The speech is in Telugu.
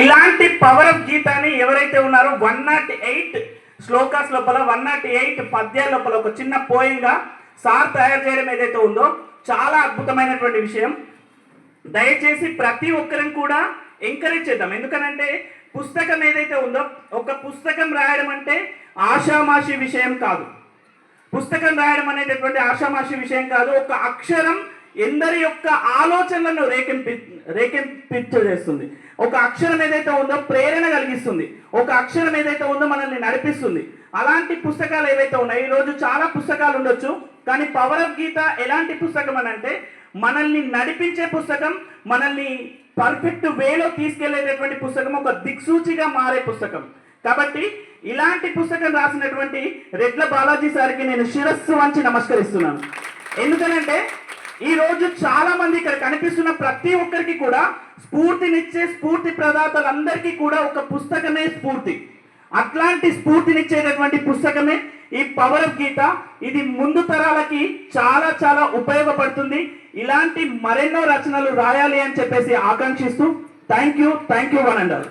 ఇలాంటి పవర్ ఆఫ్ గీతాని ఎవరైతే ఉన్నారో 108 శ్లోకాస్ లోపల 108 పద్యాల లోపల ఒక చిన్న పోయంగా సార్ తయారు చేయడం ఏదైతే ఉందో చాలా అద్భుతమైనటువంటి విషయం. దయచేసి ప్రతి ఒక్కరిని కూడా ఎంకరేజ్ చేద్దాం. ఎందుకనంటే పుస్తకం ఏదైతే ఉందో ఒక పుస్తకం రాయడం అంటే ఆషామాషి విషయం కాదు. పుస్తకం రాయడం అనేటటువంటి ఆషామాషి విషయం కాదు. ఒక అక్షరం ఎందరి యొక్క ఆలోచనలను రేకెంపించేస్తుంది. ఒక అక్షరం ఏదైతే ఉందో ప్రేరణ కలిగిస్తుంది. ఒక అక్షరం ఏదైతే ఉందో మనల్ని నడిపిస్తుంది. అలాంటి పుస్తకాలు ఏవైతే ఉన్నాయో ఈరోజు చాలా పుస్తకాలు ఉండొచ్చు, కానీ పవర్ ఆఫ్ గీత ఎలాంటి పుస్తకం అని అంటే మనల్ని నడిపించే పుస్తకం, మనల్ని పర్ఫెక్ట్ వేలో తీసుకెళ్లేటటువంటి పుస్తకం, ఒక దిక్సూచిగా మారే పుస్తకం. కాబట్టి ఇలాంటి పుస్తకం రాసినటువంటి రెడ్ల బాలాజీ సార్కి నేను శిరస్సు వంచి నమస్కరిస్తున్నాను. ఎందుకనంటే ఈ రోజు చాలా మంది ఇక్కడ కనిపిస్తున్న ప్రతి ఒక్కరికి కూడా స్ఫూర్తినిచ్చే స్ఫూర్తి ప్రదాతలందరికీ కూడా ఒక పుస్తకమే స్ఫూర్తి. అట్లాంటి స్ఫూర్తినిచ్చేటటువంటి పుస్తకమే ఈ పవర్ ఆఫ్ గీత. ఇది ముందు తరాలకి చాలా చాలా ఉపయోగపడుతుంది. ఇలాంటి మరెన్నో రచనలు రాయాలి అని చెప్పేసి ఆకాంక్షిస్తూ thank you one and all.